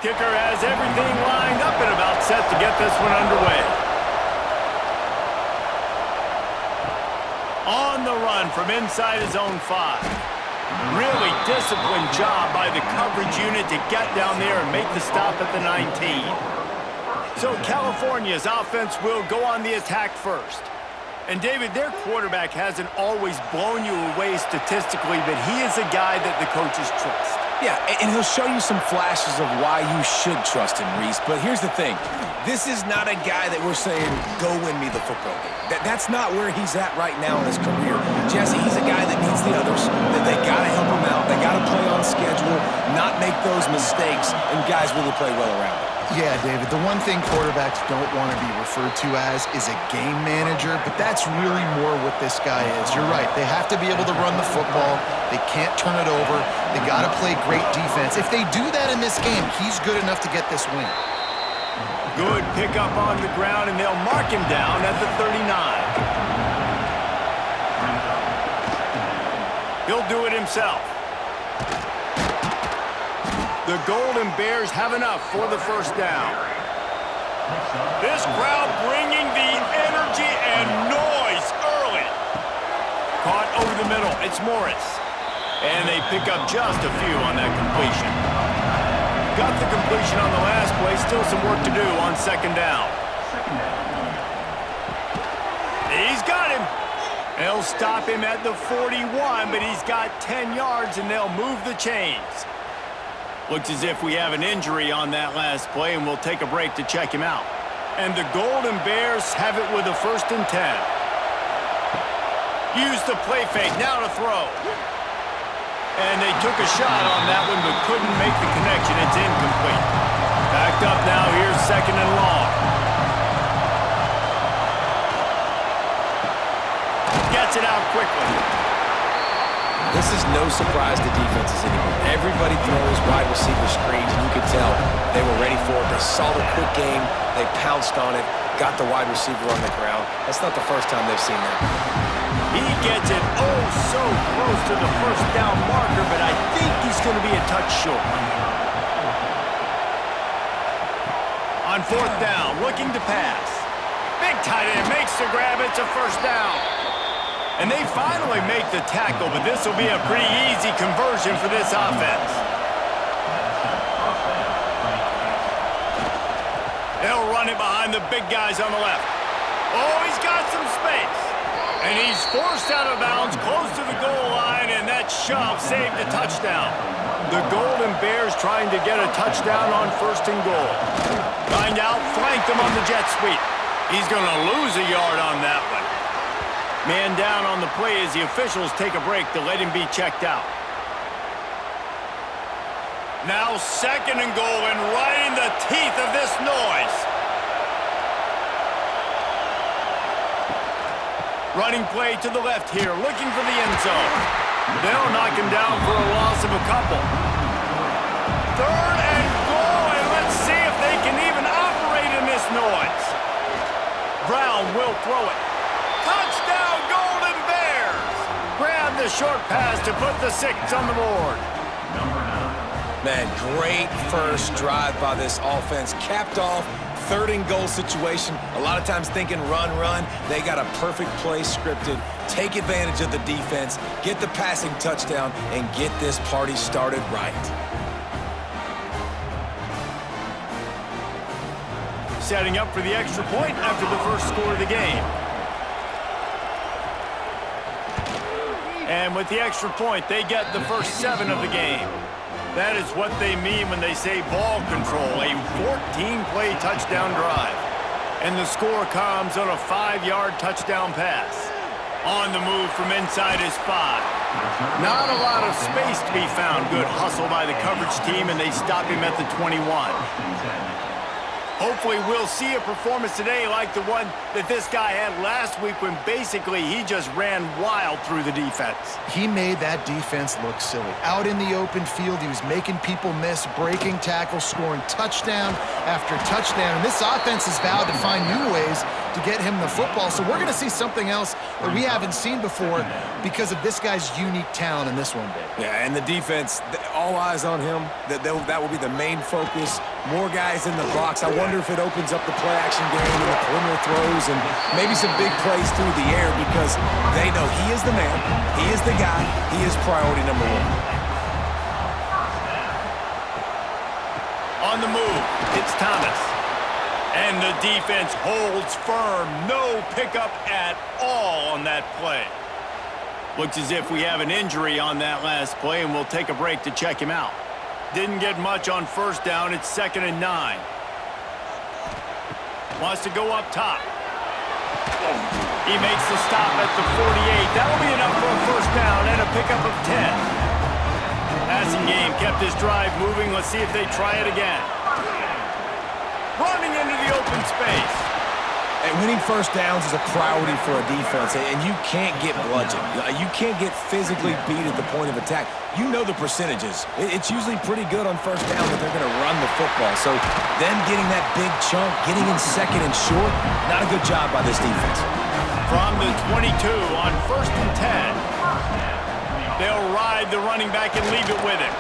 kicker has everything lined up and about set to get this one underway. On the run from inside his own 5. Really disciplined job by the coverage unit to get down there and make the stop at the 19. So California's offense will go on the attack first. And David, their quarterback hasn't always blown you away statistically, but he is a guy that the coaches trust. Yeah, and he'll show you some flashes of why you should trust him, Reese. But here's the thing. This is not a guy that we're saying, go win me the football game. That's not where he's at right now in his career. Jesse, he's a guy that needs the others. That they got to help him out. They got to play on schedule, not make those mistakes, and guys really play well around him. Yeah, David, the one thing quarterbacks don't want to be referred to as is a game manager, but that's really more what this guy is. You're right. They have to be able to run the football. They can't turn it over. They got to play great defense. If they do that in this game, he's good enough to get this win. Good pickup on the ground, and they'll mark him down at the 39. He'll do it himself. The Golden Bears have enough for the first down. This crowd bringing the energy and noise early. Caught over the middle. It's Morris. And they pick up just a few on that completion. Got the completion on the last play. Still some work to do on second down. He's got him. They'll stop him at the 41, but he's got 10 yards, and they'll move the chains. Looks as if we have an injury on that last play, and we'll take a break to check him out. And the Golden Bears have it with a 1st and 10. Use the play fake, now to throw. And they took a shot on that one, but couldn't make the connection. It's incomplete. Backed up now, here's 2nd and long. Gets it out quickly. This is no surprise to defenses anymore. Everybody throws wide receiver screens, and you could tell they were ready for it. They saw the quick game. They pounced on it, got the wide receiver on the ground. That's not the first time they've seen that. He gets it so close to the first down marker, but I think he's going to be a touch short. On 4th down, looking to pass. Big tight end makes the grab. It's a first down. And they finally make the tackle, but this will be a pretty easy conversion for this offense. They'll run it behind the big guys on the left. Oh, he's got some space. And he's forced out of bounds close to the goal line, and that shove saved a touchdown. The Golden Bears trying to get a touchdown on 1st and goal. Find out, flank them on the jet sweep. He's going to lose a yard on that one. Man down on the play as the officials take a break to let him be checked out. Now 2nd and goal, and right in the teeth of this noise. Running play to the left here, looking for the end zone. They'll knock him down for a loss of a couple. 3rd and goal, and let's see if they can even operate in this noise. Brown will throw it. Touchdown, Golden Bears! Grab the short pass to put the 6 on the board. Man, great first drive by this offense. Capped off, 3rd and goal situation. A lot of times thinking run, run. They got a perfect play scripted. Take advantage of the defense, get the passing touchdown, and get this party started right. Setting up for the extra point after the first score of the game. And with the extra point, they get the first 7 of the game. That is what they mean when they say ball control, a 14-play touchdown drive. And the score comes on a 5-yard touchdown pass. On the move from inside his 5. Not a lot of space to be found. Good hustle by the coverage team, and they stop him at the 21. Hopefully we'll see a performance today like the one that this guy had last week when basically he just ran wild through the defense. He made that defense look silly. Out in the open field, he was making people miss, breaking tackles, scoring touchdown after touchdown. And this offense has vowed to find new ways to get him the football. So we're going to see something else that we haven't seen before because of this guy's unique talent in this one, Dave. Yeah, and the defense, all eyes on him. That will be the main focus. More guys in the box. I wonder if it opens up the play-action game and the perimeter throws and maybe some big plays through the air because they know he is the man, he is the guy, he is priority number one. On the move, it's Thomas. And the defense holds firm. No pickup at all on that play. Looks as if we have an injury on that last play, and we'll take a break to check him out. Didn't get much on first down. It's 2nd and 9. Wants to go up top. He makes the stop at the 48. That'll be enough for a first down and a pickup of 10. Passing game kept his drive moving. Let's see if they try it again. Running into the open space. And winning first downs is a priority for a defense, and you can't get bludgeoned. You can't get physically beat at the point of attack. You know the percentages. It's usually pretty good on first down that they're going to run the football. So them getting that big chunk, getting in 2nd and short, not a good job by this defense. From the 22 on 1st and 10. They'll ride the running back and leave it with him.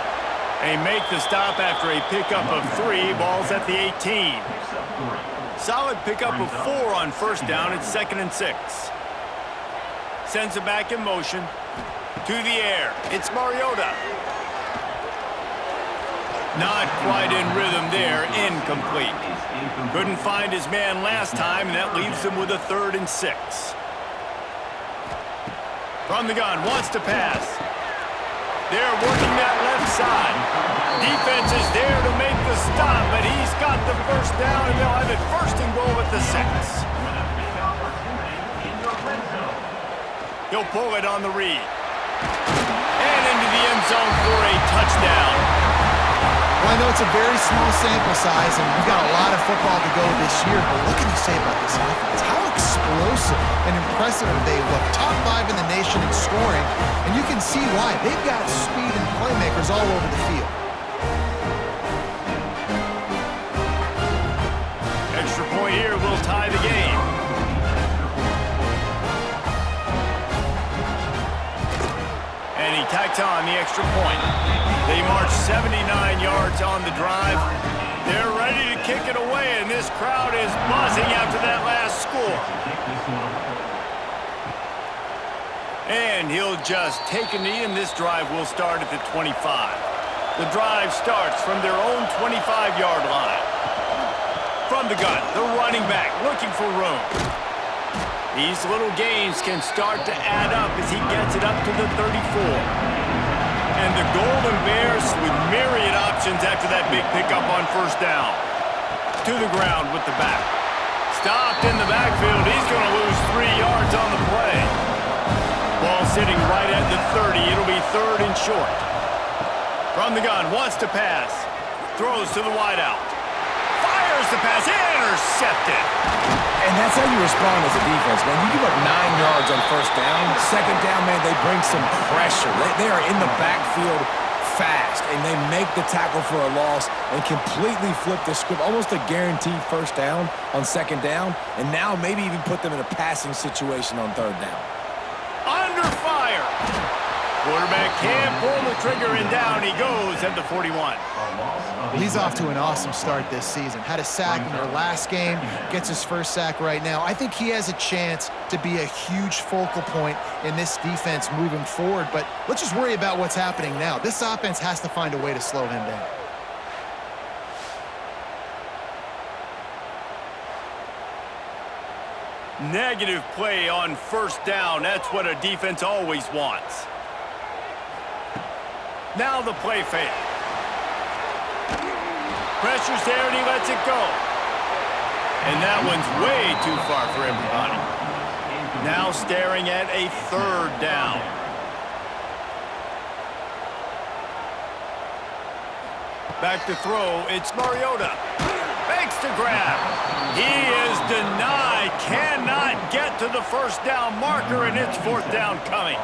They make the stop after a pickup of 3. Ball's at the 18. Solid pickup of 4 on first down. It's 2nd and 6. Sends it back in motion. To the air. It's Mariota. Not quite in rhythm there. Incomplete. Couldn't find his man last time, and that leaves him with a 3rd and 6. From the gun. Wants to pass. They're working that left side. Defense is there to make the stop, but he's got the first down, and they'll have it 1st and goal at the 6. He'll pull it on the read. And into the end zone for a touchdown. Well, I know it's a very small sample size, and we've got a lot of football to go this year, but what can you say about this offense? How explosive and impressive they look. Top 5 in the nation in scoring, and you can see why. They've got speed and playmakers all over the field. Extra point here will tie the game. And he tacks on the extra point. They march 79 yards on the drive. They're ready to kick it away, and this crowd is buzzing after that last score. And he'll just take a knee, and this drive will start at the 25. The drive starts from their own 25-yard line. From the gun, the running back looking for room. These little gains can start to add up as he gets it up to the 34. And the Golden Bears with myriad options after that big pickup on first down. To the ground with the back. Stopped in the backfield. He's going to lose 3 yards on the play. Ball sitting right at the 30. It'll be 3rd and short. From the gun, wants to pass. Throws to the wideout. Fires the pass. Intercepted. And that's how you respond as a defense, man. You give up 9 yards on first down. 2nd down, man, they bring some pressure. They are in the backfield fast, and they make the tackle for a loss and completely flip the script. Almost a guaranteed first down on 2nd down, and now maybe even put them in a passing situation on 3rd down. Under fire. Quarterback can't pull the trigger, and down he goes at the 41. He's off to an awesome start this season. Had a sack in their last game, gets his first sack right now. I think he has a chance to be a huge focal point in this defense moving forward, but let's just worry about what's happening now. This offense has to find a way to slow him down. Negative play on first down. That's what a defense always wants. Now the play fake. Pressure's there, and he lets it go. And that one's way too far for everybody. Now staring at a 3rd down. Back to throw, it's Mariota. Makes the grab. He is denied. Cannot get to the first down marker, and it's 4th down coming.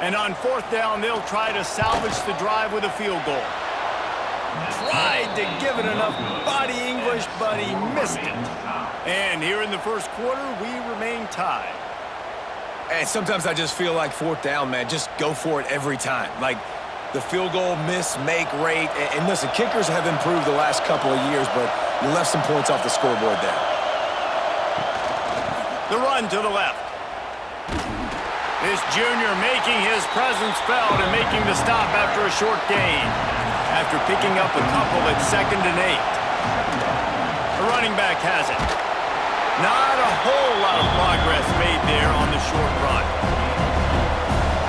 And on 4th down, they'll try to salvage the drive with a field goal. Tried to give it enough body English, but he missed it. And here in the first quarter, we remain tied. And sometimes I just feel like 4th down, man, just go for it every time. Like, the field goal miss-make rate. And listen, kickers have improved the last couple of years, but you left some points off the scoreboard there. The run to the left. This junior making his presence felt and making the stop after a short gain. After picking up a couple at 2nd and 8. The running back has it. Not a whole lot of progress made there on the short run.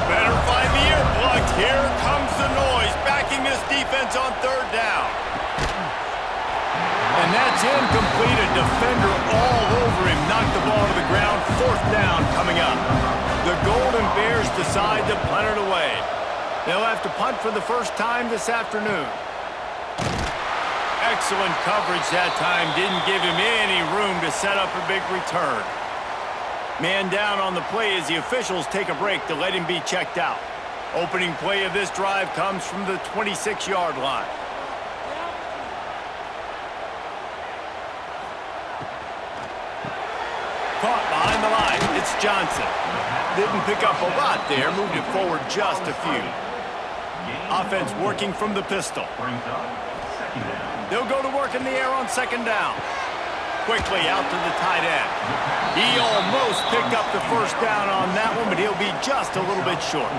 Better find the earplugs. Here comes the noise, backing this defense on 3rd down. And that's incomplete. A defender all over him. Knocked the ball to the ground. 4th down coming up. The Golden Bears decide to punt it away. They'll have to punt for the first time this afternoon. Excellent coverage that time. Didn't give him any room to set up a big return. Man down on the play as the officials take a break to let him be checked out. Opening play of this drive comes from the 26-yard line. Caught behind the line. It's Johnson. Didn't pick up a lot there. Moved it forward just a few. Offense working from the pistol. They'll go to work in the air on 2nd down. Quickly out to the tight end. He almost picked up the 1st down on that one, but he'll be just a little bit short.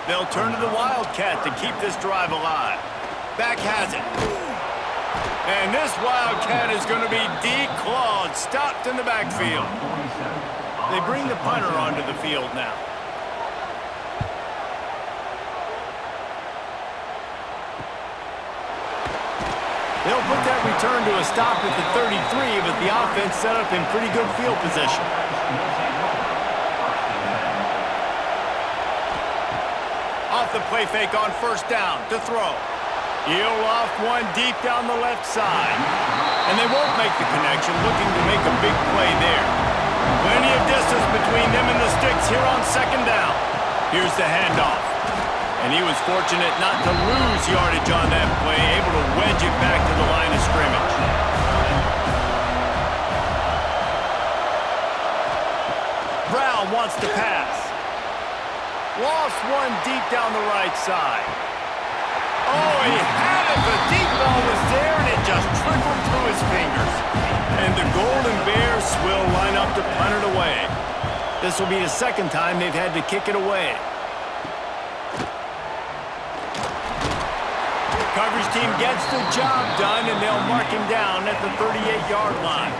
They'll turn to the Wildcat to keep this drive alive. Back has it. And this Wildcat is going to be declawed, stopped in the backfield. They bring the punter onto the field now. They'll put that return to a stop at the 33, but the offense set up in pretty good field position. Off the play fake on 1st down to throw. He'll off one deep down the left side. And they won't make the connection, looking to make a big play there. Plenty of distance between them and the sticks here on 2nd down. Here's the handoff. And he was fortunate not to lose yardage on that play, able to wedge it back to the line of scrimmage. Brown wants to pass. Lost one deep down the right side. Oh, he had it. The deep ball was there, and it just trickled through his fingers. And the Golden Bears will line up to punt it away. This will be the 2nd time they've had to kick it away. Coverage team gets the job done, and they'll mark him down at the 38-yard line.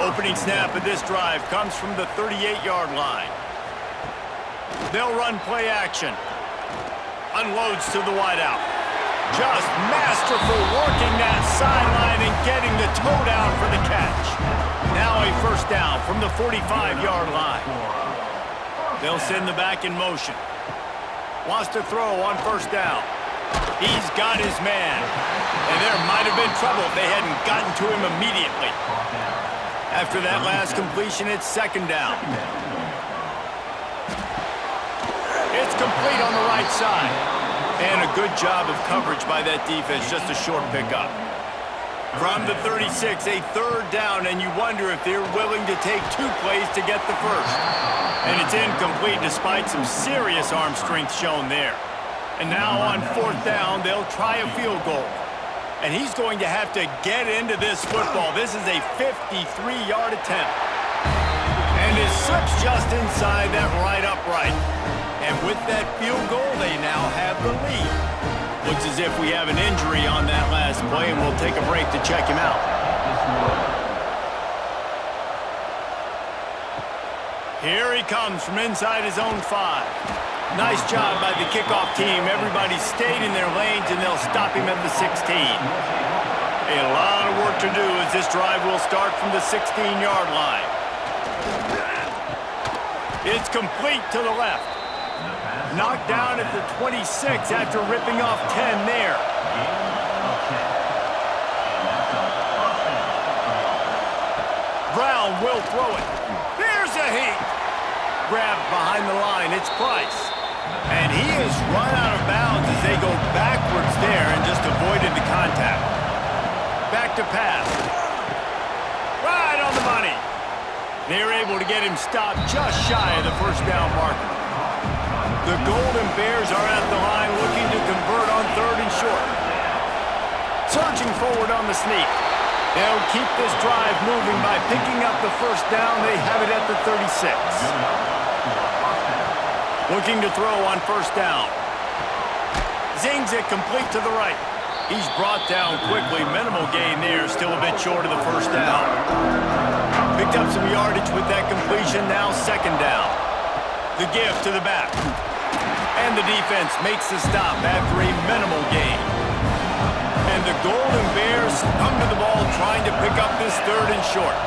Opening snap of this drive comes from the 38-yard line. They'll run play action. Unloads to the wideout. Just masterful working that sideline and getting the toe down for the catch. Now a 1st down from the 45-yard line. They'll send the back in motion. Wants to throw on 1st down. He's got his man. And there might have been trouble if they hadn't gotten to him immediately. After that last completion, it's 2nd down. It's complete on the right side. And a good job of coverage by that defense, just a short pickup. From the 36, a 3rd down, and you wonder if they're willing to take 2 plays to get the 1st. And it's incomplete despite some serious arm strength shown there. And now on 4th down, they'll try a field goal. And he's going to have to get into this football. This is a 53-yard attempt. And it slips just inside that right upright. And with that field goal, they now have the lead. Looks as if we have an injury on that last play, and we'll take a break to check him out. Here he comes from inside his own 5. Nice job by the kickoff team. Everybody stayed in their lanes, and they'll stop him at the 16. A lot of work to do as this drive will start from the 16-yard line. It's complete to the left. Knocked down at the 26 after ripping off 10 there. Brown will throw it. There's a heat. Grabbed behind the line. It's Price. And he is run out of bounds as they go backwards there and just avoided the contact. Back to pass. Right on the money. They're able to get him stopped just shy of the 1st down marker. The Golden Bears are at the line looking to convert on 3rd and short. Surging forward on the sneak. They'll keep this drive moving by picking up the first down. They have it at the 36. Looking to throw on 1st down. Zings it complete to the right. He's brought down quickly. Minimal gain there. Still a bit short of the 1st down. Picked up some yardage with that completion. Now 2nd down. The give to the back. And the defense makes the stop after a minimal gain. And the Golden Bears come to the ball trying to pick up this 3rd and short.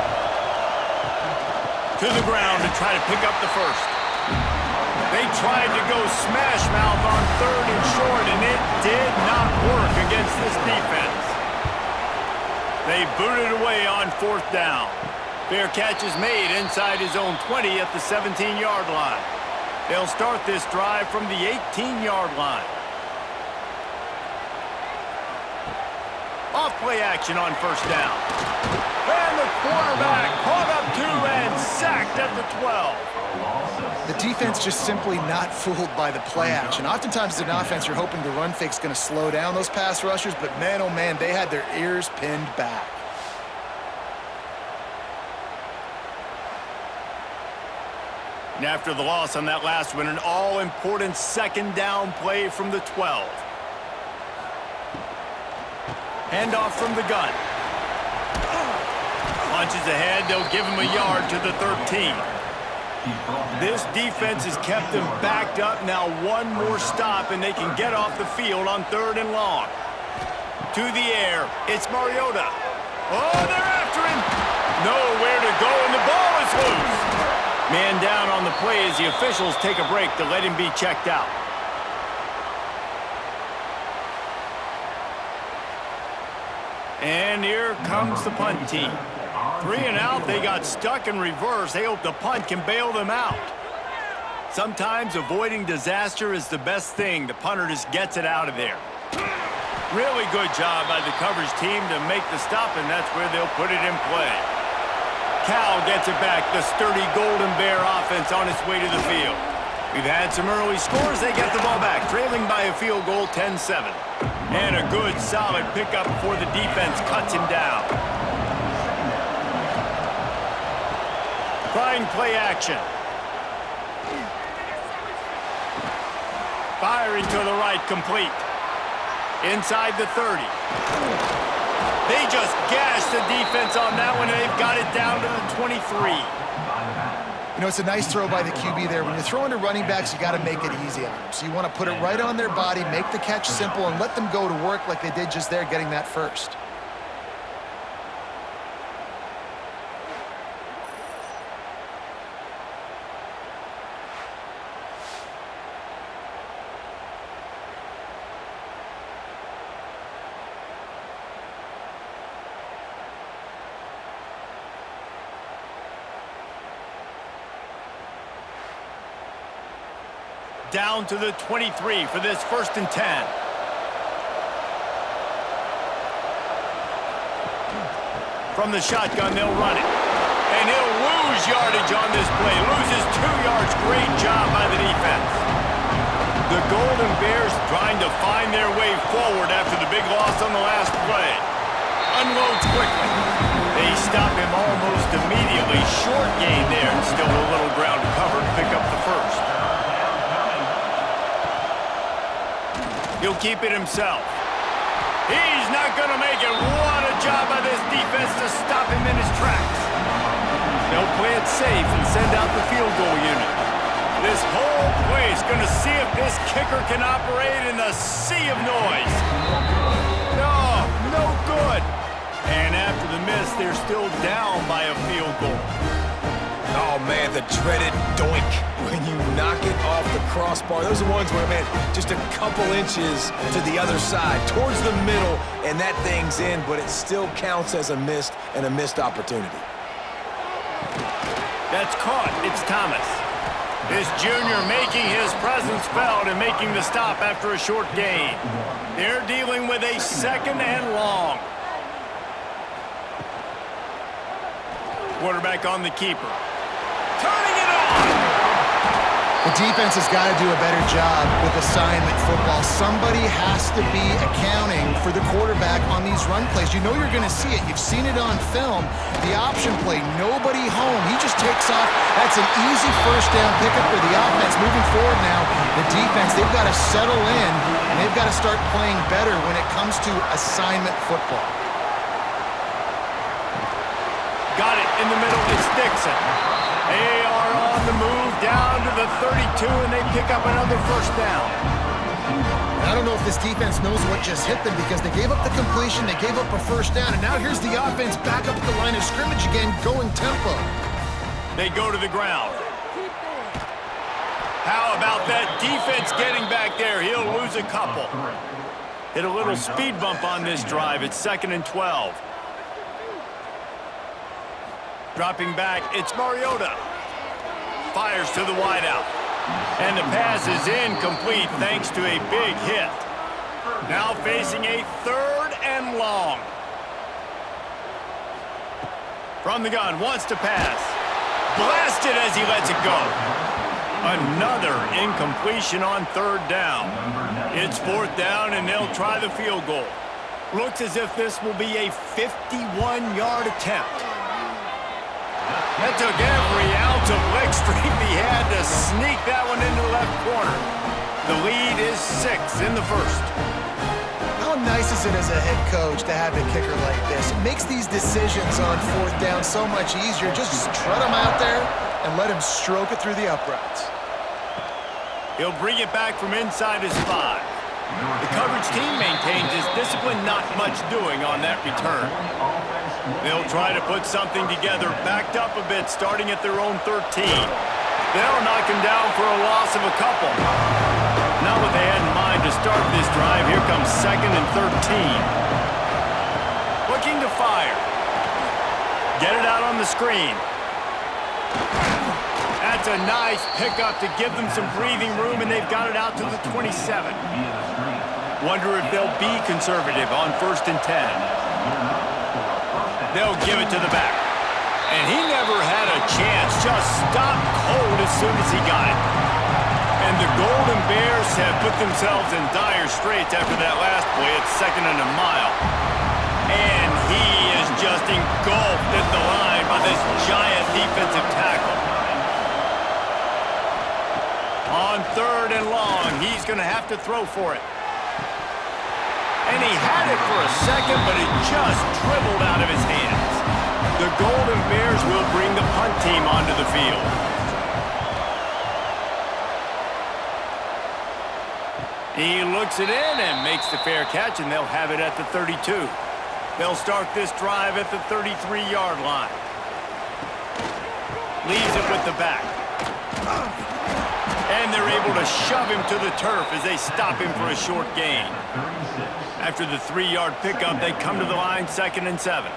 To the ground to try to pick up the first. They tried to go smash mouth on 3rd and short, and it did not work against this defense. They booted away on 4th down. Fair catch is made inside his own 20 at the 17-yard line. They'll start this drive from the 18-yard line. Off play action on 1st down. And the quarterback caught up 2 and sacked at the 12. The defense just simply not fooled by the play action. Oftentimes as an offense, you're hoping the run fake's going to slow down those pass rushers, but man, oh man, they had their ears pinned back. And after the loss on that last one, an all-important 2nd down play from the 12. Handoff from the gun. Punches ahead, they'll give him a yard to the 13. This defense has kept them backed up. Now one more stop, and they can get off the field on 3rd and long. To the air, it's Mariota. Oh, they're after him. Nowhere to go, and the ball is loose. Man down on the play as the officials take a break to let him be checked out. And here comes the punt team. 3 and out, they got stuck in reverse. They hope the punt can bail them out. Sometimes avoiding disaster is the best thing. The punter just gets it out of there. Really good job by the coverage team to make the stop, and that's where they'll put it in play. Cal gets it back, the sturdy Golden Bear offense on its way to the field. We've had some early scores. They get the ball back, trailing by a field goal 10-7. And a good, solid pickup before the defense cuts him down. Trying play action. Firing to the right, complete. Inside the 30. They just gashed the defense on that one, and they've got it down to the 23. You know, it's a nice throw by the QB there. When you're throwing to running backs, you got to make it easy on them. So you want to put it right on their body, make the catch simple, and let them go to work like they did just there, getting that first. Down to the 23 for this 1st and 10. From the shotgun, they'll run it. And he'll lose yardage on this play. Loses 2 yards. Great job by the defense. The Golden Bears trying to find their way forward after the big loss on the last play. Unloads quickly. They stop him almost immediately. Short gain there, and still a little ground to cover to pick up the first. He'll keep it himself. He's not going to make it. What a job by this defense to stop him in his tracks. They'll play it safe and send out the field goal unit. This whole play is going to see if this kicker can operate in the sea of noise. No, no good. And after the miss, they're still down by a field goal. Oh, man, the dreaded doink when you knock it off the crossbar. Those are ones where, man, just a couple inches to the other side, towards the middle, and that thing's in, but it still counts as a missed opportunity. That's caught. It's Thomas. This junior making his presence felt and making the stop after a short gain. They're dealing with a 2nd and long. Quarterback on the keeper. Turning it on! The defense has got to do a better job with assignment football. Somebody has to be accounting for the quarterback on these run plays. You know you're going to see it. You've seen it on film. The option play, nobody home. He just takes off. That's an easy first down pickup for the offense. Moving forward now, the defense, they've got to settle in, and they've got to start playing better when it comes to assignment football. Got it in the middle. It's Dixon. They are on the move down to the 32, and they pick up another first down. I don't know if this defense knows what just hit them because they gave up the completion, they gave up a first down, and now here's the offense back up at the line of scrimmage again, going tempo. They go to the ground. How about that defense getting back there? He'll lose a couple. Hit a little speed bump on this drive. It's 2nd and 12. Dropping back, it's Mariota. Fires to the wideout. And the pass is incomplete thanks to a big hit. Now facing a 3rd and long. From the gun, wants to pass. Blasted as he lets it go. Another incompletion on 3rd down. It's 4th down, and they'll try the field goal. Looks as if this will be a 51-yard attempt. That took every ounce of leg strength he had to sneak that one into the left corner. The lead is 6 in the first. How nice is it as a head coach to have a kicker like this? It makes these decisions on 4th down so much easier. Just trot him out there and let him stroke it through the uprights. He'll bring it back from inside his 5. The coverage team maintains his discipline, not much doing on that return. They'll try to put something together, backed up a bit, starting at their own 13. They'll knock him down for a loss of a couple. Not what they had in mind to start this drive. Here comes 2nd and 13. Looking to fire. Get it out on the screen. That's a nice pickup to give them some breathing room, and they've got it out to the 27. Wonder if they'll be conservative on 1st and 10. They'll give it to the back. And he never had a chance. Just stopped cold as soon as he got it. And the Golden Bears have put themselves in dire straits after that last play at 2nd and a mile. And he is just engulfed at the line by this giant defensive tackle. On 3rd and long, he's going to have to throw for it. And he had it for a second, but it just dribbled out of his hands. The Golden Bears will bring the punt team onto the field. He looks it in and makes the fair catch, and they'll have it at the 32. They'll start this drive at the 33-yard line. Leaves it with the back. And they're able to shove him to the turf as they stop him for a short gain. After the 3-yard pickup, they come to the line 2nd and 7.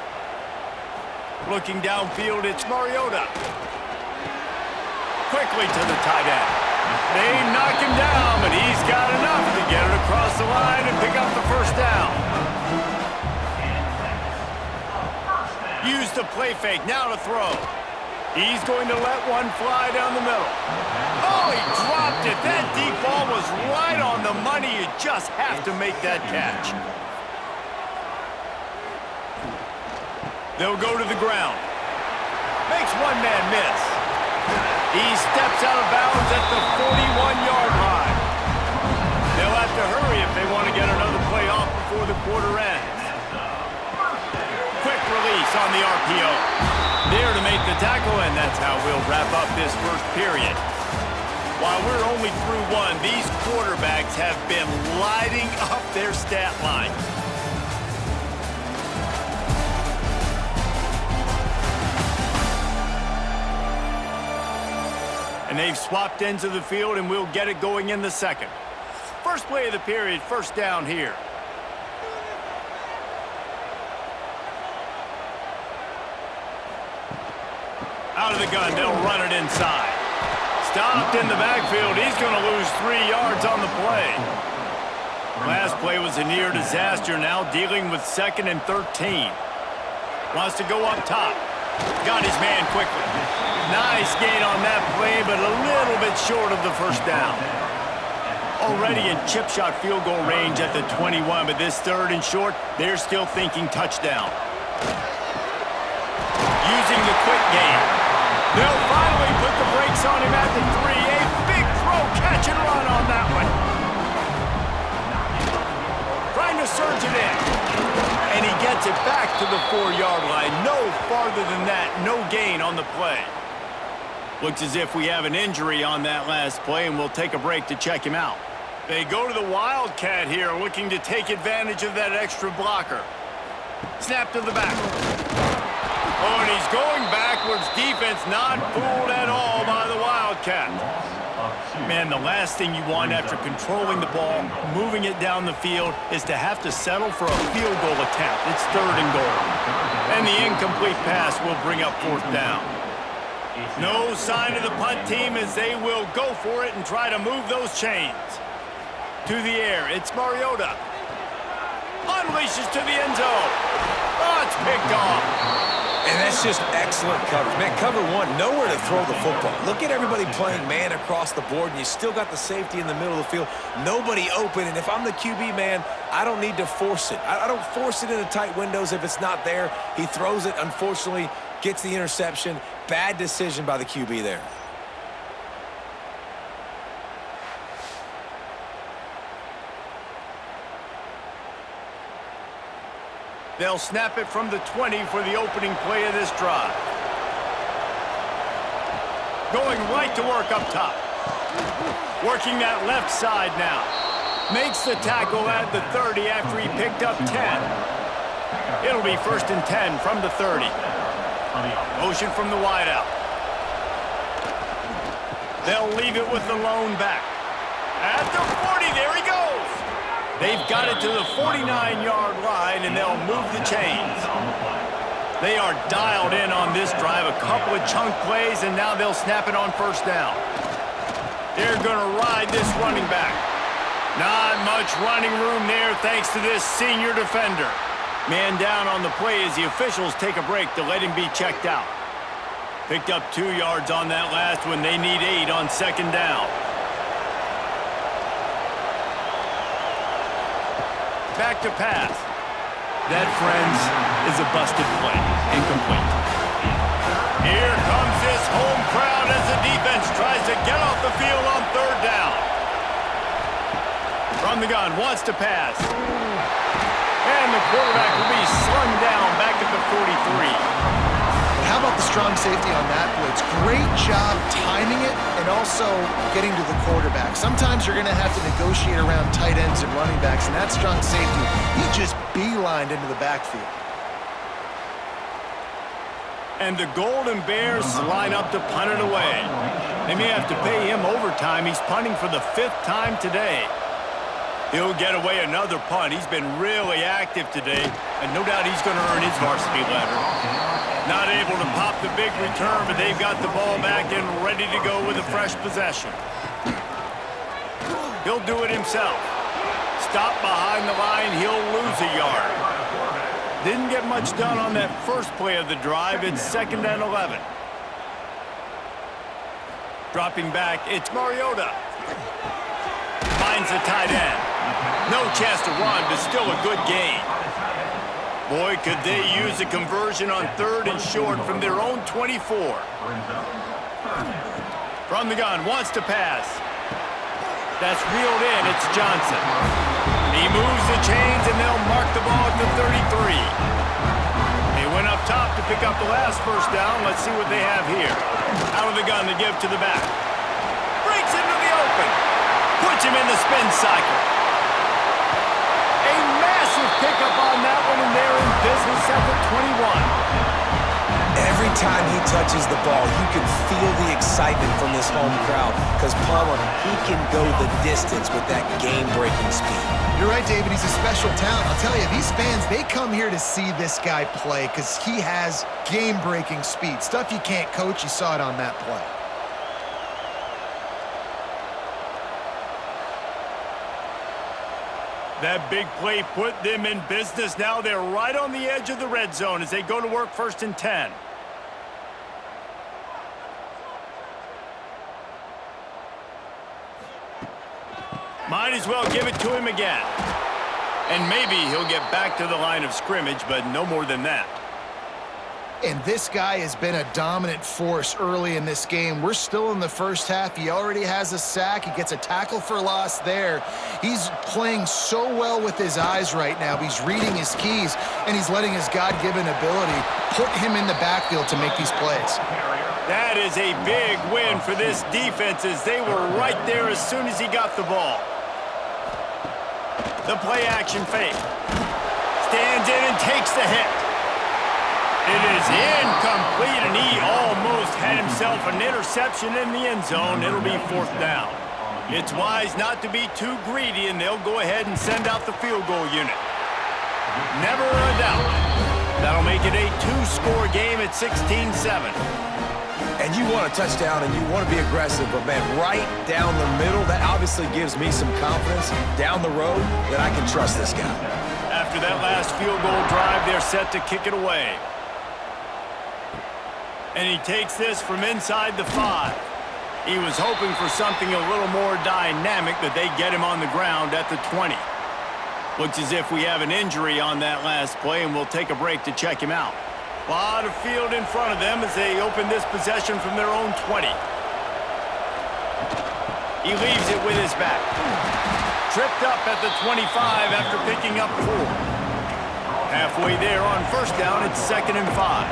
Looking downfield, it's Mariota. Quickly to the tight end. They knock him down, but he's got enough to get it across the line and pick up the first down. Use the play fake, now to throw. He's going to let one fly down the middle. Oh, he dropped it. That deep ball was right on the money. You just have to make that catch. They'll go to the ground. Makes one man miss. He steps out of bounds at the 41-yard line. They'll have to hurry if they want to get another play off before the quarter ends. Quick release on the RPO. There to make the tackle, and that's how we'll wrap up this first period. While we're only through one, these quarterbacks have been lighting up their stat lines. And they've swapped ends of the field, and we'll get it going in the second. First play of the period, first down here. Out of the gun, they'll run it inside. Stopped in the backfield. He's going to lose 3 yards on the play. Last play was a near disaster, now dealing with 2nd and 13. Wants to go up top. Got his man quickly. Nice gain on that play, but a little bit short of the first down. Already in chip shot field goal range at the 21, but this third and short, they're still thinking touchdown. Using the quick game. They'll finally put the brakes on him at the 3. A big throw, catch and run on that one. Trying to surge it in. And he gets it back to the 4-yard line. No farther than that, no gain on the play. Looks as if we have an injury on that last play, and we'll take a break to check him out. They go to the Wildcat here, looking to take advantage of that extra blocker. Snap to the back. Oh, and he's going backwards. Defense not fooled at all by the Wildcat. Man, the last thing you want after controlling the ball, moving it down the field, is to have to settle for a field goal attempt. It's 3rd and goal. And the incomplete pass will bring up 4th down. No sign of the punt team as they will go for it and try to move those chains. To the air, it's Mariota. Unleashes to the end zone. Oh, it's picked off. And that's just excellent coverage. Man, cover one, nowhere to throw the football. Look at everybody playing man across the board, and you still got the safety in the middle of the field. Nobody open, and if I'm the QB, man, I don't need to force it. I don't force it into tight windows if it's not there. He throws it, unfortunately, gets the interception. Bad decision by the QB there. They'll snap it from the 20 for the opening play of this drive. Going right to work up top. Working that left side now. Makes the tackle at the 30 after he picked up 10. It'll be 1st and 10 from the 30. Motion from the wideout. They'll leave it with the lone back. At the 40, there he goes. They've got it to the 49-yard line, and they'll move the chains. They are dialed in on this drive, a couple of chunk plays, and now they'll snap it on 1st down. They're going to ride this running back. Not much running room there thanks to this senior defender. Man down on the play as the officials take a break to let him be checked out. Picked up 2 yards on that last one. They need 8 on 2nd down. Back to pass. That, friends, is a busted play. Incomplete. Here comes this home crowd as the defense tries to get off the field on 3rd down. From the gun, wants to pass. And the quarterback will be slung down back at the 43. How about the strong safety on that blitz? Great job timing it and also getting to the quarterback. Sometimes you're going to have to negotiate around tight ends and running backs, and that strong safety, he just beelined into the backfield. And the Golden Bears line up to punt it away. They may have to pay him overtime. He's punting for the 5th time today. He'll get away another punt. He's been really active today, and no doubt he's going to earn his varsity letter. Not able to pop the big return, but they've got the ball back and ready to go with a fresh possession. He'll do it himself. Stop behind the line, he'll lose a yard. Didn't get much done on that first play of the drive. It's 2nd and 11. Dropping back, it's Mariota. Finds the tight end. No chance to run, but still a good gain. Boy, could they use a conversion on 3rd and short from their own 24. From the gun, wants to pass. That's reeled in, it's Johnson. He moves the chains, and they'll mark the ball at the 33. They went up top to pick up the last 1st down. Let's see what they have here. Out of the gun to give to the back. Breaks into the open. Puts him in the spin cycle. A massive pickup on that one, and they're in business at the 21. Every time he touches the ball, you can feel the excitement from this home crowd because, Palmer, he can go the distance with that game-breaking speed. You're right, David. He's a special talent. I'll tell you, these fans, they come here to see this guy play because he has game-breaking speed. Stuff you can't coach. You saw it on that play. That big play put them in business. Now they're right on the edge of the red zone as they go to work 1st and 10. Might as well give it to him again. And maybe he'll get back to the line of scrimmage, but no more than that. And this guy has been a dominant force early in this game. We're still in the first half. He already has a sack. He gets a tackle for loss there. He's playing so well with his eyes right now. He's reading his keys, and he's letting his God-given ability put him in the backfield to make these plays. That is a big win for this defense as they were right there as soon as he got the ball. The play-action fake. Stands in and takes the hit. It is incomplete, and he almost had himself an interception in the end zone. It'll be 4th down. It's wise not to be too greedy, and they'll go ahead and send out the field goal unit. Never a doubt. That'll make it a 2-score game at 16-7. And you want a touchdown and you want to be aggressive, but man, right down the middle, that obviously gives me some confidence down the road that I can trust this guy. After that last field goal drive, they're set to kick it away. And he takes this from inside the 5. He was hoping for something a little more dynamic, but they get him on the ground at the 20. Looks as if we have an injury on that last play, and we'll take a break to check him out. A lot of field in front of them as they open this possession from their own 20. He leaves it with his back. Tripped up at the 25 after picking up 4. Halfway there on 1st down, it's 2nd and 5.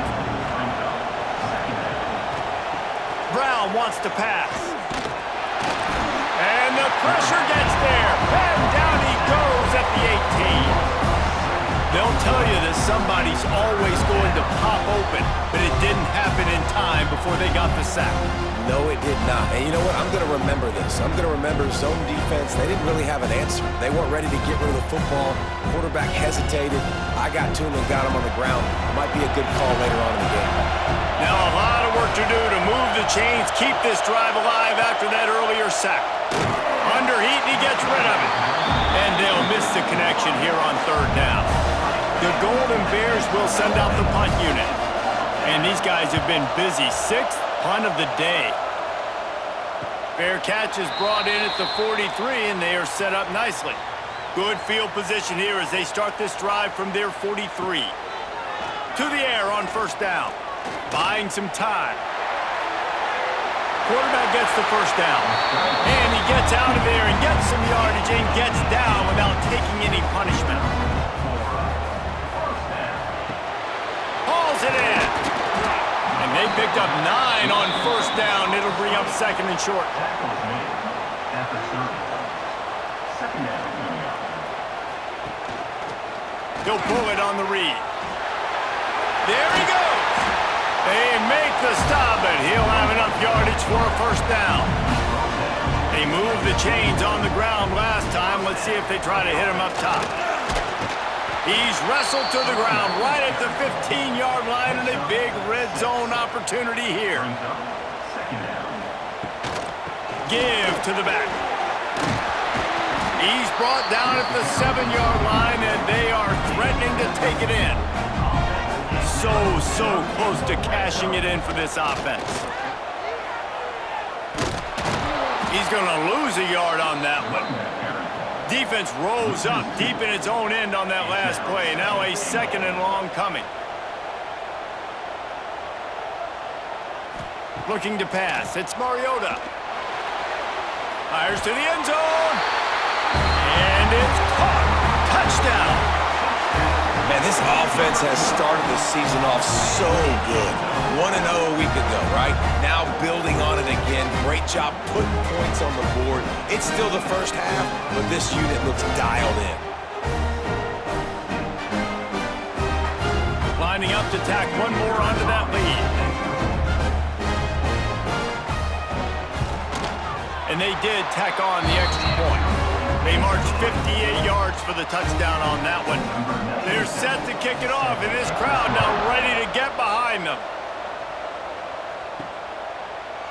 Brown wants to pass. And the pressure gets there. And down he goes at the 18. They'll tell you that somebody's always going to pop open, but it didn't happen in time before they got the sack. No, it did not. And you know what? I'm going to remember this. I'm going to remember zone defense. They didn't really have an answer. They weren't ready to get rid of the football. Quarterback hesitated. I got to him and got him on the ground. Might be a good call later on in the game. Now a lot of work to do to move the chains, keep this drive alive after that earlier sack. Under heat, and he gets rid of it. And they'll miss the connection here on 3rd down. The Golden Bears will send out the punt unit. And these guys have been busy. 6th punt of the day. Fair catch is brought in at the 43, and they are set up nicely. Good field position here as they start this drive from their 43. To the air on 1st down. Buying some time. Quarterback gets the 1st down. And he gets out of there and gets some yardage and gets down without taking any punishment. Hauls it in. And they picked up 9 on 1st down. It'll bring up 2nd and short. He'll pull it on the read. There he goes. They make the stop, but he'll have enough yardage for a 1st down. They moved the chains on the ground last time. Let's see if they try to hit him up top. He's wrestled to the ground right at the 15-yard line, and a big red zone opportunity here. Give to the back. He's brought down at the 7-yard line, and they are threatening to take it in. So close to cashing it in for this offense. He's going to lose a yard on that one. Defense rose up deep in its own end on that last play. Now a 2nd and long coming. Looking to pass. It's Mariota. Fires to the end zone. And it's caught. Touchdown. Man, this offense has started the season off so good. 1-0 a week ago, right? Now building on it again. Great job putting points on the board. It's still the first half, but this unit looks dialed in. Lining up to tack one more onto that lead. And they did tack on the extra point. They marched 58 yards for the touchdown on that one. They're set to kick it off, and this crowd now ready to get behind them.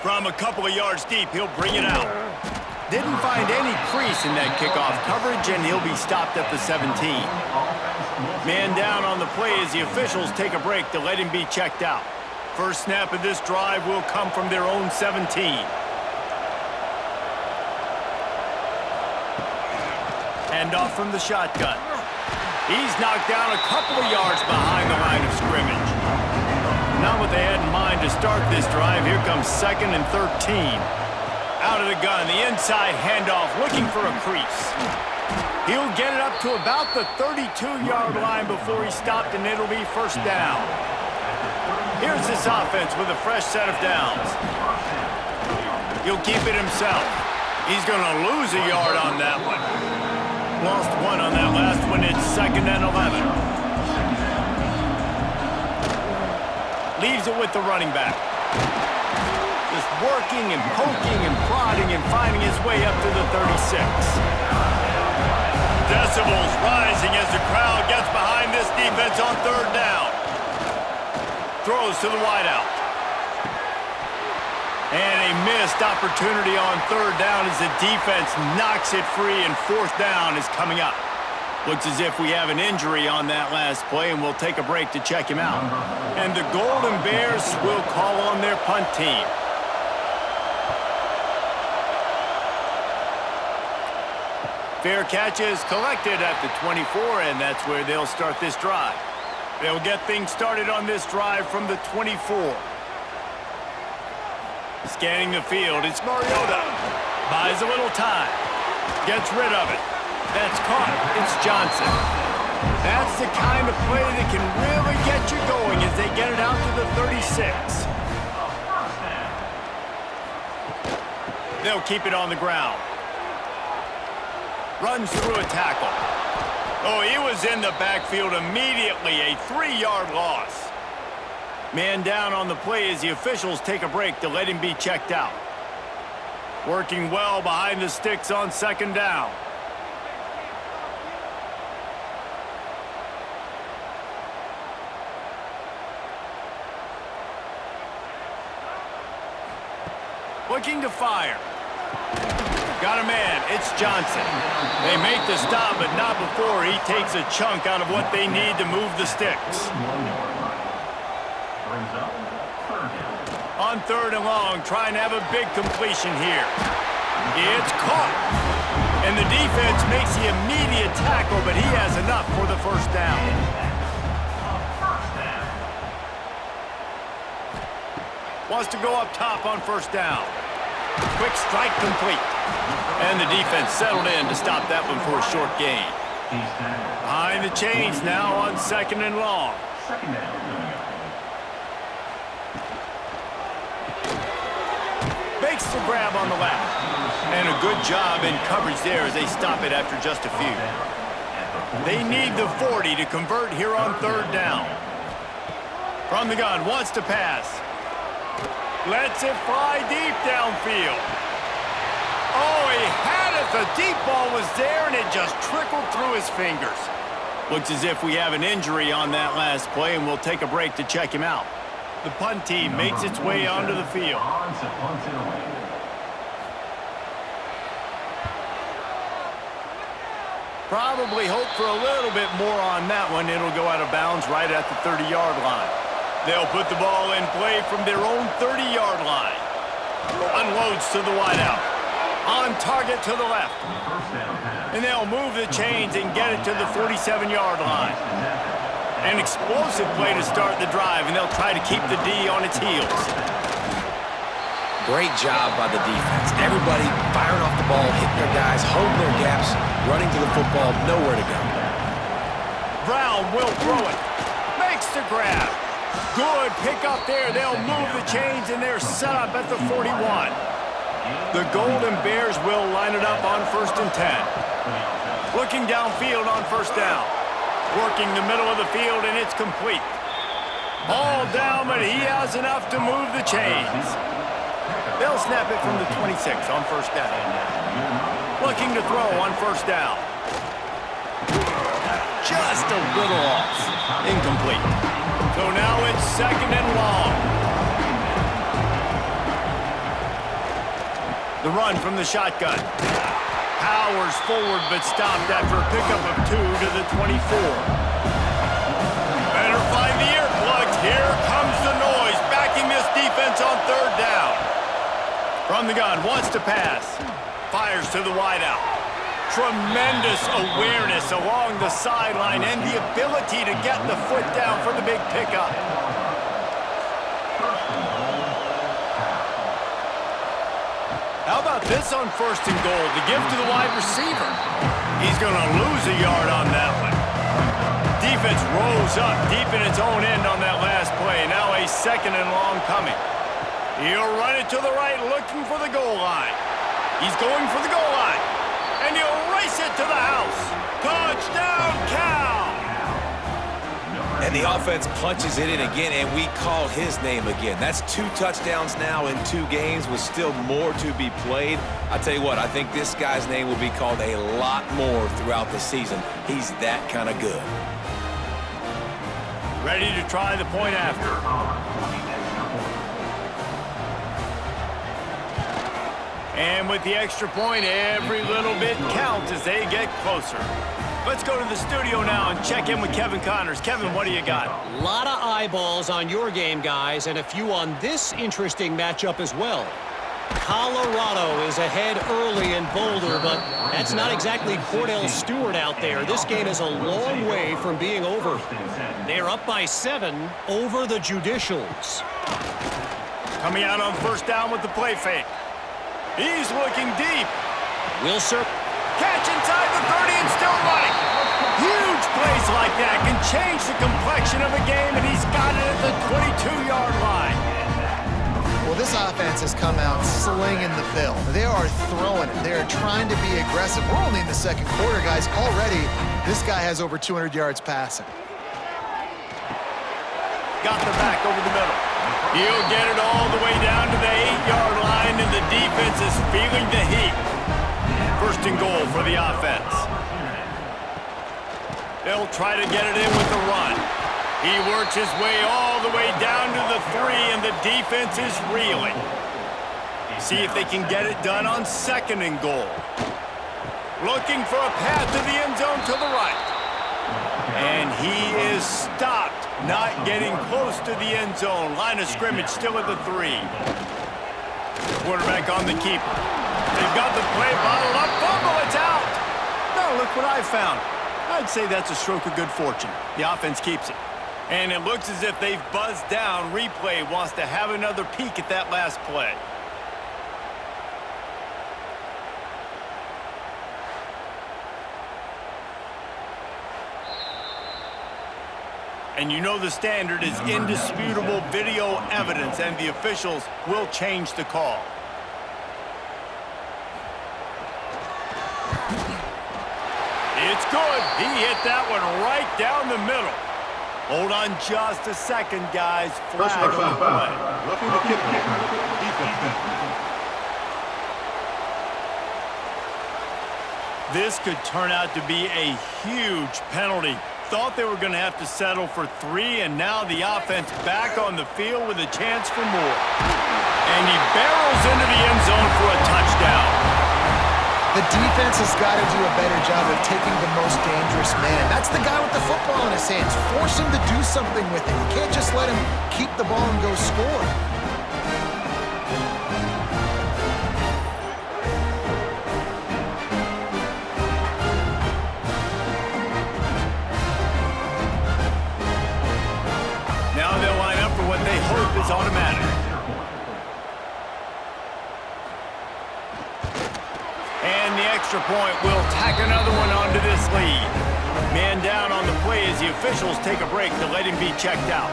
From a couple of yards deep, he'll bring it out. Didn't find any crease in that kickoff coverage, and he'll be stopped at the 17. Man down on the play as the officials take a break to let him be checked out. First snap of this drive will come from their own 17. Handoff from the shotgun. He's knocked down a couple of yards behind the line of scrimmage. Not what they had in mind to start this drive. Here comes 2nd and 13. Out of the gun, the inside handoff, looking for a crease. He'll get it up to about the 32-yard line before he stopped, and it'll be first down. Here's this offense with a fresh set of downs. He'll keep it himself. He's going to lose a yard on that one. Lost one on that last one. It's 2nd and 11. Leaves it with the running back. Just working and poking and prodding and finding his way up to the 36. Decibels rising as the crowd gets behind this defense on 3rd down. Throws to the wideout. And a missed opportunity on 3rd down as the defense knocks it free, and 4th down is coming up. Looks as if we have an injury on that last play, and we'll take a break to check him out. And the Golden Bears will call on their punt team. Fair catch is collected at the 24, and that's where they'll start this drive. They'll get things started on this drive from the 24. Scanning the field, it's Mariota. Buys a little time. Gets rid of it. That's caught. It's Johnson. That's the kind of play that can really get you going as they get it out to the 36. They'll keep it on the ground. Runs through a tackle. Oh, he was in the backfield immediately. A 3-yard loss. Man down on the play as the officials take a break to let him be checked out. Working well behind the sticks on 2nd down. Looking to fire. Got a man. It's Johnson. They make the stop, but not before he takes a chunk out of what they need to move the sticks. On 3rd and long, trying to have a big completion here. It's caught. And the defense makes the immediate tackle, but he has enough for the 1st down. Wants to go up top on 1st down. Quick strike complete. And the defense settled in to stop that one for a short gain. Behind the chains now on 2nd and long. Makes the grab on the left. And a good job in coverage there as they stop it after just a few. They need the 40 to convert here on 3rd down. From the gun, wants to pass. Lets it fly deep downfield. Oh, he had it. The deep ball was there, and it just trickled through his fingers. Looks as if we have an injury on that last play, and we'll take a break to check him out. The punt team makes its way onto the field. Probably hope for a little bit more on that one. It'll go out of bounds right at the 30-yard line. They'll put the ball in play from their own 30-yard line. Unloads to the wideout. On target to the left. And they'll move the chains and get it to the 47-yard line. An explosive play to start the drive, and they'll try to keep the D on its heels. Great job by the defense. Everybody firing off the ball, hitting their guys, holding their gaps, running to the football, nowhere to go. Brown will throw it. Makes the grab. Good pick up there. They'll move the chains, and they're set up at the 41. The Golden Bears will line it up on 1st and 10. Looking downfield on 1st down. Working the middle of the field, and it's complete. All down, but he has enough to move the chains. They'll snap it from the 26 on 1st down. Looking to throw on 1st down. Just a little off. Incomplete. So now it's 2nd and long. The run from the shotgun. Powers forward, but stopped after a pickup of 2 to the 24. Better find the earplugs. Here comes the noise, backing this defense on 3rd down. From the gun, wants to pass. Fires to the wideout. Tremendous awareness along the sideline and the ability to get the foot down for the big pickup. How about this on 1st and goal? The give to the wide receiver. He's going to lose a yard on that one. Defense rose up deep in its own end on that last play. Now a 2nd and long coming. He'll run it to the right, looking for the goal line. He's going for the goal line. And he'll race it to the house. Touchdown, Cal! And the offense punches it in again, and we call his name again. That's 2 touchdowns now in 2 games with still more to be played. I tell you what, I think this guy's name will be called a lot more throughout the season. He's that kind of good. Ready to try the point after. And with the extra point, every little bit counts as they get closer. Let's go to the studio now and check in with Kevin Connors. Kevin, what do you got? A lot of eyeballs on your game, guys, and a few on this interesting matchup as well. Colorado is ahead early in Boulder, but that's not exactly Cordell Stewart out there. This game is a long way from being over. They're up by 7 over the Judicials. Coming out on 1st down with the play fake. He's looking deep. Wilson. Catch inside the 30 and still running. Huge plays like that can change the complexion of a game, and he's got it at the 22-yard line. Well, this offense has come out slinging the pill. They are throwing it. They are trying to be aggressive. We're only in the 2nd quarter, guys. Already, this guy has over 200 yards passing. Got the back over the middle. He'll get it all the way down to the 8-yard line, and the defense is feeling the heat. 1st and goal for the offense. They'll try to get it in with the run. He works his way all the way down to the 3, and the defense is reeling. See if they can get it done on 2nd and goal. Looking for a path to the end zone to the right. And he is stopped, not getting close to the end zone. Line of scrimmage still at the 3. Quarterback on the keeper. They've got the play bottled up. Fumble, it's out. No, look what I found. I'd say that's a stroke of good fortune. The offense keeps it. And it looks as if they've buzzed down. Replay wants to have another peek at that last play. And you know the standard is indisputable video evidence, and the officials will change the call. It's good. He hit that one right down the middle. Hold on just a second, guys. Flag on the play. This could turn out to be a huge penalty. Thought they were going to have to settle for 3, and now the offense back on the field with a chance for more. And he barrels into the end zone for a touchdown. The defense has got to do a better job of taking the most dangerous man. That's the guy with the football in his hands. Force him to do something with it. You can't just let him keep the ball and go score. Now they'll line up for what they hope is automatic. And the extra point will tack another one onto this lead. Man down on the play as the officials take a break to let him be checked out.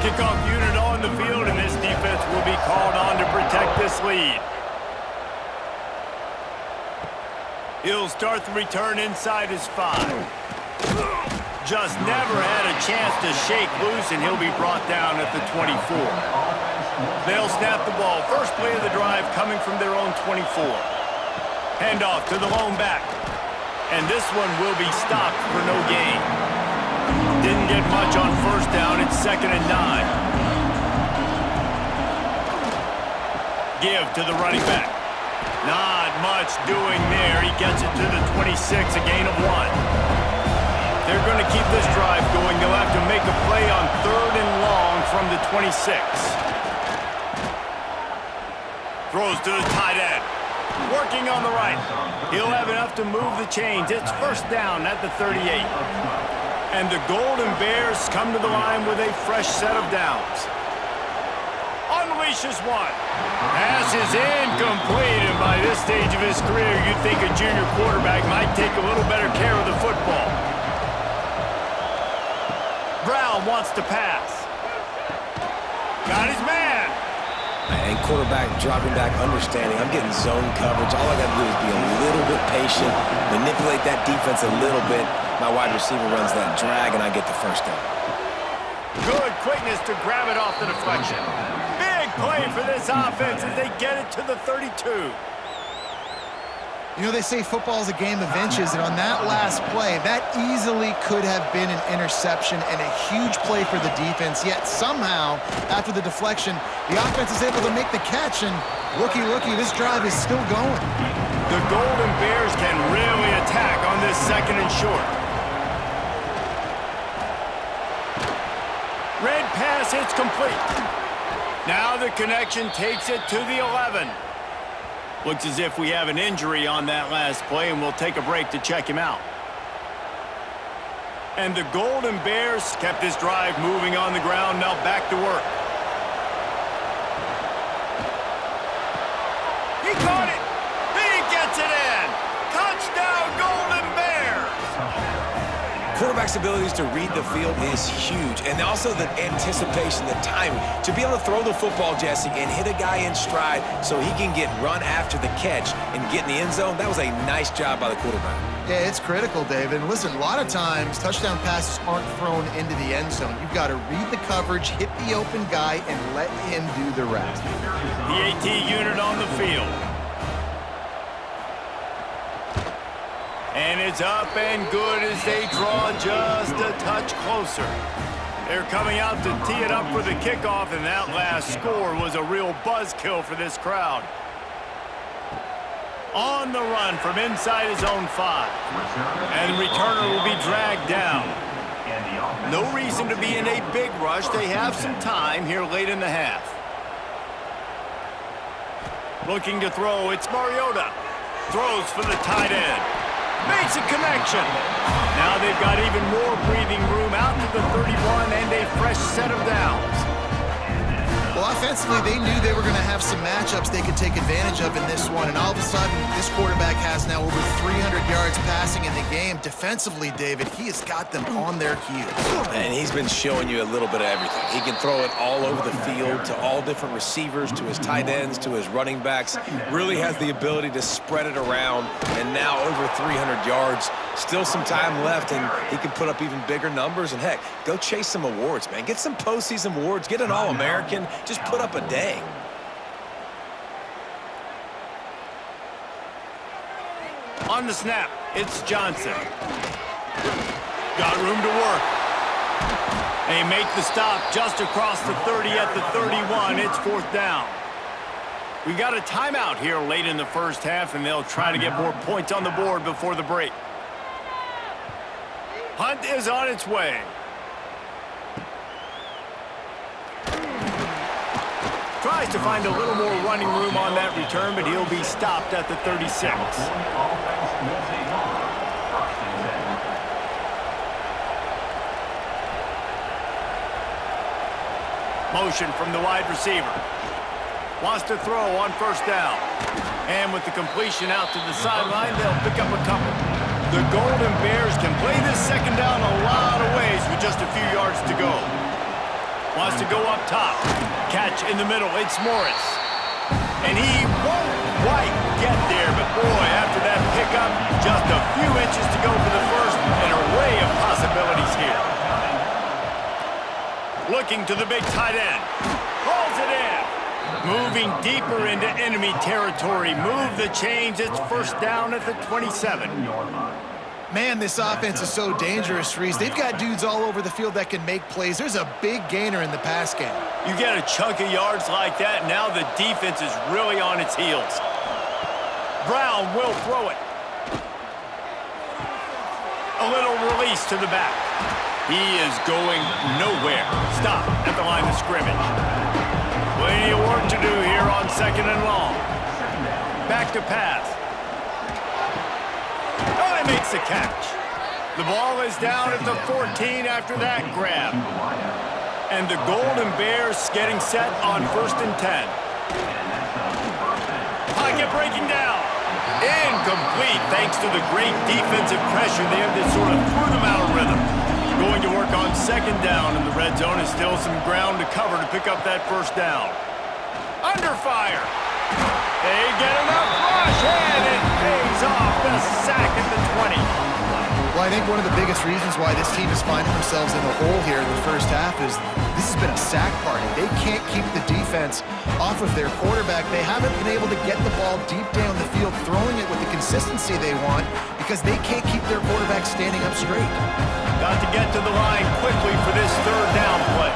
Kickoff unit on the field, and this defense will be called on to protect this lead. He'll start the return inside his 5. Just never had a chance to shake loose, and he'll be brought down at the 24. They'll snap the ball. First play of the drive coming from their own 24. Handoff to the lone back. And this one will be stopped for no gain. Didn't get much on 1st down. It's 2nd and 9. Give to the running back. Not much doing there. He gets it to the 26, a gain of 1. They're going to keep this drive going. They'll have to make a play on 3rd and long from the 26. Throws to the tight end. Working on the right. He'll have enough to move the chains. It's first down at the 38. And the Golden Bears come to the line with a fresh set of downs. Unleashes one. Pass is incomplete, and by this stage of his career, you'd think a junior quarterback might take a little better care of the football. Brown wants to pass. Got his man. And quarterback dropping back, understanding. I'm getting zone coverage. All I got to do is be a little bit patient, manipulate that defense a little bit. My wide receiver runs that drag, and I get the first down. Good quickness to grab it off the deflection. Big play for this offense as they get it to the 32. You know, they say football is a game of inches, and on that last play, that easily could have been an interception and a huge play for the defense, yet somehow, after the deflection, the offense is able to make the catch, and looky, this drive is still going. The Golden Bears can really attack on this second and short. Red pass hits complete. Now the connection takes it to the 11. Looks as if we have an injury on that last play, and we'll take a break to check him out. And the Golden Bears kept this drive moving on the ground, now back to work. He caught it! He gets it in! Touchdown, Golden Bears! Quarterback's abilities to read the field is huge, and also the anticipation, the timing. To be able to throw the football, Jesse, and hit a guy in stride so he can get run after the catch and get in the end zone, that was a nice job by the quarterback. Yeah, it's critical, David. And listen, a lot of times, touchdown passes aren't thrown into the end zone. You've got to read the coverage, hit the open guy, and let him do the rest. The AT unit on the field. And it's up and good as they draw just a touch closer. They're coming out to tee it up for the kickoff, and that last score was a real buzzkill for this crowd. On the run from inside his own 5. And the returner will be dragged down. No reason to be in a big rush. They have some time here late in the half. Looking to throw, it's Mariota. Throws for the tight end. Makes a connection. Now they've got even more breathing room out to the 31 and a fresh set of downs. Well, offensively, they knew they were going to have some matchups they could take advantage of in this one, and all of a sudden, this quarterback has now over 300 yards passing in the game. Defensively, David, he has got them on their heels. And he's been showing you a little bit of everything. He can throw it all over the field to all different receivers, to his tight ends, to his running backs. Really has the ability to spread it around, and now over 300 yards. Still some time left, and he can put up even bigger numbers. And, heck, go chase some awards, man. Get some postseason awards. Get an All-American. Just put up a day. On the snap, it's Johnson. Got room to work. They make the stop just across the 30 at the 31. It's fourth down. We got a timeout here late in the first half, and they'll try to get more points on the board before the break. Hunt is on its way. Tries to find a little more running room on that return, but he'll be stopped at the 36. Motion from the wide receiver. Wants to throw on first down. And with the completion out to the sideline, they'll pick up a couple. The Golden Bears can play this second down a lot of ways with just a few yards to go. Wants to go up top. Catch in the middle. It's Morris. And he won't quite get there, but boy, after that pickup, just a few inches to go for the first. An array of possibilities here. Looking to the big tight end. Pulls it in. Moving deeper into enemy territory. Move the chains. It's first down at the 27. Man, this offense is so dangerous, Reese. They've got dudes all over the field that can make plays. There's a big gainer in the pass game. You get a chunk of yards like that, now the defense is really on its heels. Brown will throw it. A little release to the back. He is going nowhere. Stop at the line of scrimmage. Plenty of work to do here on second and long. Back to pass. Oh, he makes the catch. The ball is down at the 14 after that grab. And the Golden Bears getting set on 1st and 10. Pocket breaking down. Incomplete thanks to the great defensive pressure there that sort of threw them out of rhythm. Going to work on 2nd down, and the red zone is still some ground to cover to pick up that 1st down. Under fire. They get enough rush, and it pays off the sack at the 20. Well, I think one of the biggest reasons why this team is finding themselves in the hole here in the first half is this has been a sack party. They can't keep the defense off of their quarterback. They haven't been able to get the ball deep down the field, throwing it with the consistency they want because they can't keep their quarterback standing up straight. Got to get to the line quickly for this 3rd down play.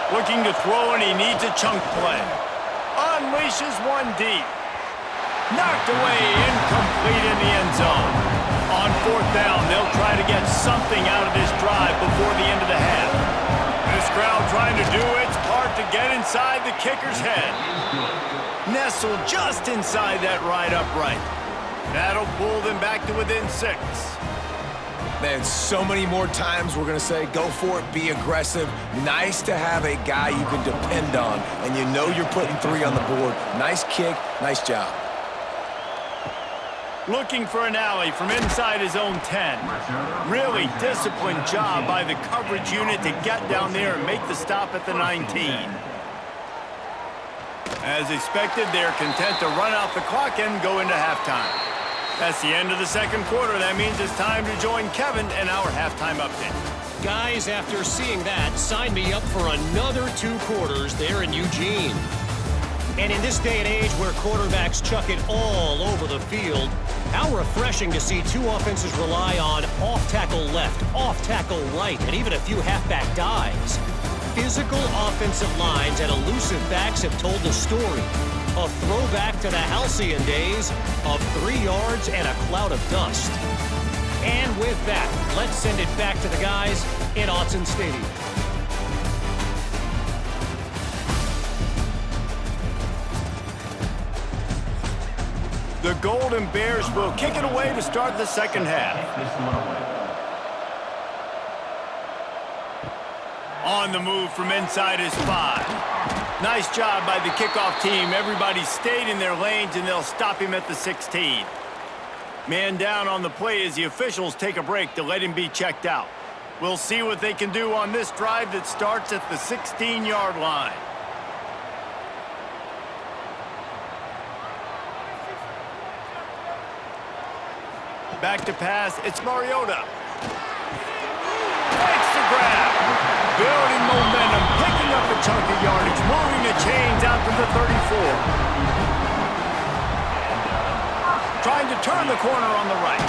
Looking to throw, and he needs a chunk play. Unleashes one deep. Knocked away, incomplete in the end zone. On 4th down, they'll try to get something out of this drive before the end of the half. This crowd trying to do its part to get inside the kicker's head. Nestled just inside that right upright. That'll pull them back to within 6. Man, so many more times we're going to say, go for it, be aggressive. Nice to have a guy you can depend on, and you know you're putting 3 on the board. Nice kick, nice job. Looking for an alley from inside his own 10. Really disciplined job by the coverage unit to get down there and make the stop at the 19. As expected, they're content to run out the clock and go into halftime. That's the end of the 2nd quarter. That means it's time to join Kevin in our halftime update. Guys, after seeing that, sign me up for another 2 quarters there in Eugene. And in this day and age where quarterbacks chuck it all over the field, how refreshing to see 2 offenses rely on off-tackle left, off-tackle right, and even a few halfback dives. Physical offensive lines and elusive backs have told the story. A throwback to the halcyon days of 3 yards and a cloud of dust. And with that, let's send it back to the guys in Autzen Stadium. The Golden Bears will kick it away to start the 2nd half. On the move from inside his 5. Nice job by the kickoff team. Everybody stayed in their lanes, and they'll stop him at the 16. Man down on the play as the officials take a break to let him be checked out. We'll see what they can do on this drive that starts at the 16-yard line. Back to pass, it's Mariota. Makes the grab. Building momentum, picking up a chunk of yardage, moving the chains out to the 34. Trying to turn the corner on the right.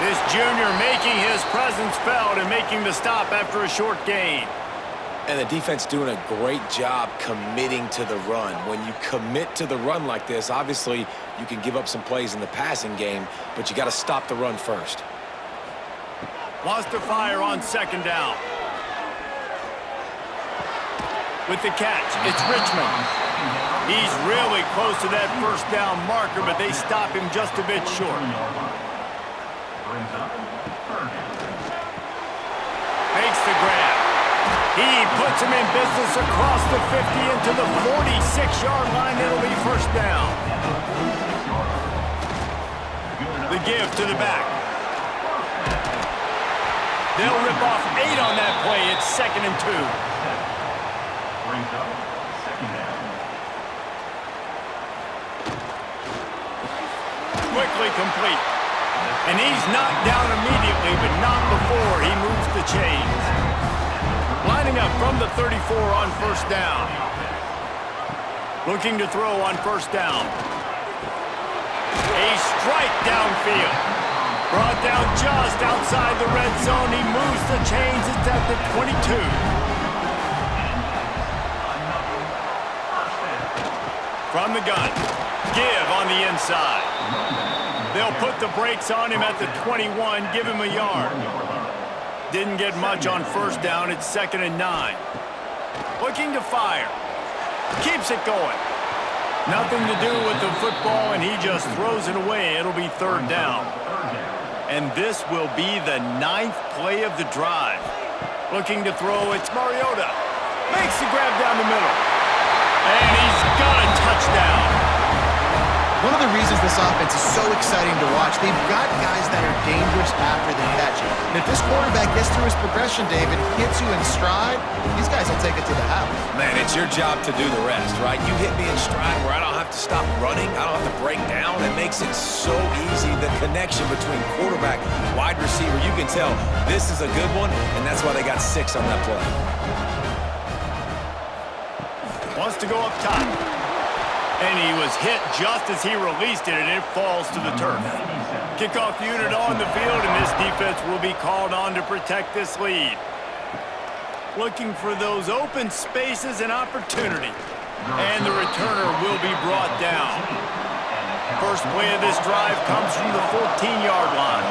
This junior making his presence felt and making the stop after a short gain. And the defense doing a great job committing to the run. When you commit to the run like this, obviously you can give up some plays in the passing game, but you got to stop the run first. Wants to fire on 2nd down. With the catch, it's Richmond. He's really close to that 1st down marker, but they stop him just a bit short. Makes the grab. He puts him in business across the 50 into the 46-yard line. It'll be 1st down. The give to the back. They'll rip off 8 on that play. It's 2nd and 2. Quickly complete. And he's knocked down immediately, but not before he moves the chains. Lining up from the 34 on 1st down. Looking to throw on 1st down. A strike downfield. Brought down just outside the red zone. He moves the chains. It's at the 22. From the gun. Give on the inside. They'll put the brakes on him at the 21. Give him a yard. Didn't get much on 1st down. It's 2nd and 9. Looking to fire. Keeps it going. Nothing to do with the football, and he just throws it away. It'll be third down. And this will be the 9th play of the drive. Looking to throw, it's Mariota. Makes the grab down the middle. And he's got a touchdown. One of the reasons this offense is so exciting to watch, they've got guys that are dangerous after the catch. And if this quarterback gets through his progression, David, hits you in stride, these guys will take it to the house. Man, it's your job to do the rest, right? You hit me in stride where I don't have to stop running. I don't have to break down. It makes it so easy. The connection between quarterback, wide receiver, you can tell this is a good one, and that's why they got 6 on that play. Wants to go up top. And he was hit just as he released it, and it falls to the turf. Kickoff unit on the field, and this defense will be called on to protect this lead. Looking for those open spaces and opportunity. And the returner will be brought down. First play of this drive comes from the 14-yard line.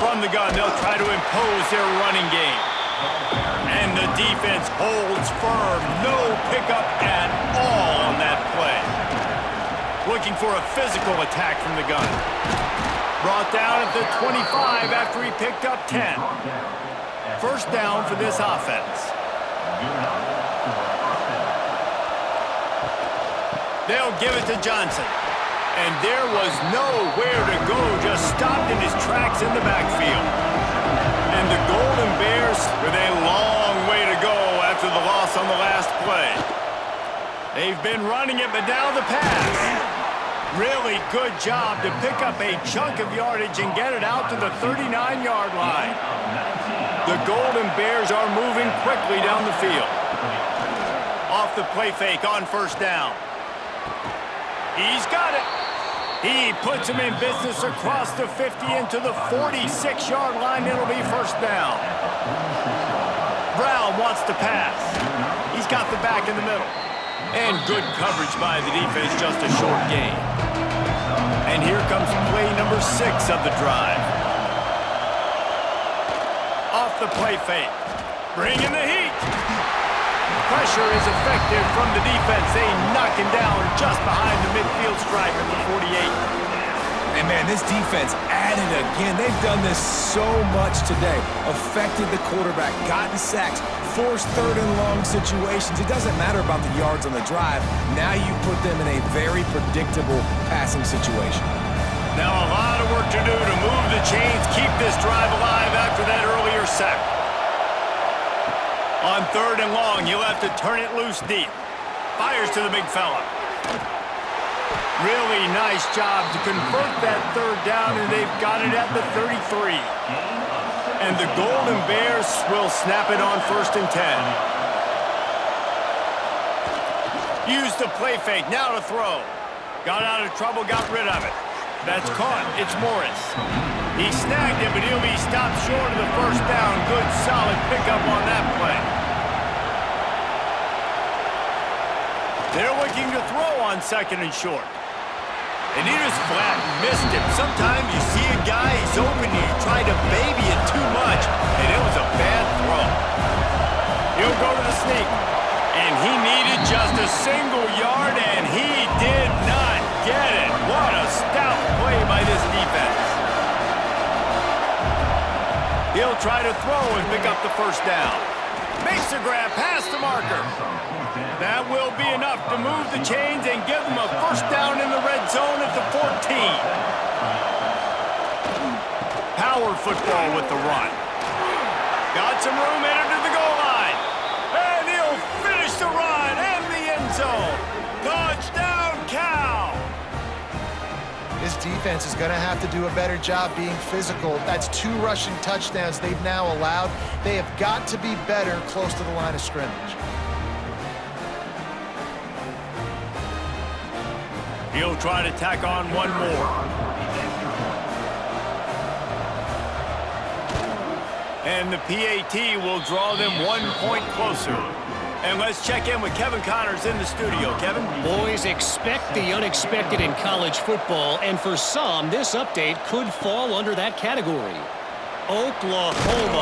From the gun, they'll try to impose their running game. And the defense holds firm. No pickup at all on that play. Looking for a physical attack from the gun. Brought down at the 25 after he picked up 10. First down for this offense. They'll give it to Johnson. And there was nowhere to go, just stopped in his tracks in the backfield. And the Golden Bears with a long way to go after the loss on the last play. They've been running it, but now the pass. Really good job to pick up a chunk of yardage and get it out to the 39-yard line. The Golden Bears are moving quickly down the field. Off the play fake on first down. He's got it. He puts him in business across the 50 into the 46-yard line. It'll be first down. Brown wants to pass. He's got the back in the middle. And good coverage by the defense, just a short gain. And here comes play number 6 of the drive. Off the play fake. Bringing the heat. Pressure is effective from the defense. They knock him down just behind the midfield stripe at the 48. And man, this defense added again. They've done this so much today. Affected the quarterback, gotten sacks, forced third and long situations. It doesn't matter about the yards on the drive. Now you put them in a very predictable passing situation. Now a lot of work to do to move the chains, keep this drive alive after that earlier sack. On third and long, you'll have to turn it loose deep. Fires to the big fella. Really nice job to convert that third down, and they've got it at the 33. And the Golden Bears will snap it on first and 10. Use the play fake, now to throw. Got out of trouble, got rid of it. That's caught, it's Morris. He snagged it, but he'll be stopped short of the first down. Good, solid pickup on that play. They're looking to throw on second and short. And he just flat missed him. Sometimes you see a guy, he's open, and you try to baby it too much, and it was a bad throw. He'll go to the sneak. And he needed just a single yard, and he did not get it. What a stout play by this defense. He'll try to throw and pick up the first down. Makes the grab past the marker. That will be enough to move the chains and give them a first down in the red zone at the 14. Power football with the run. Got some room headed to the goal line. And he'll finish the run in the end zone. Touchdown, Cal! This defense is going to have to do a better job being physical. That's 2 rushing touchdowns they've now allowed. They have got to be better close to the line of scrimmage. He'll try to tack on one more. And the PAT will draw them 1 point closer. And let's check in with Kevin Connors in the studio. Kevin? Boys, expect the unexpected in college football, and for some, this update could fall under that category. Oklahoma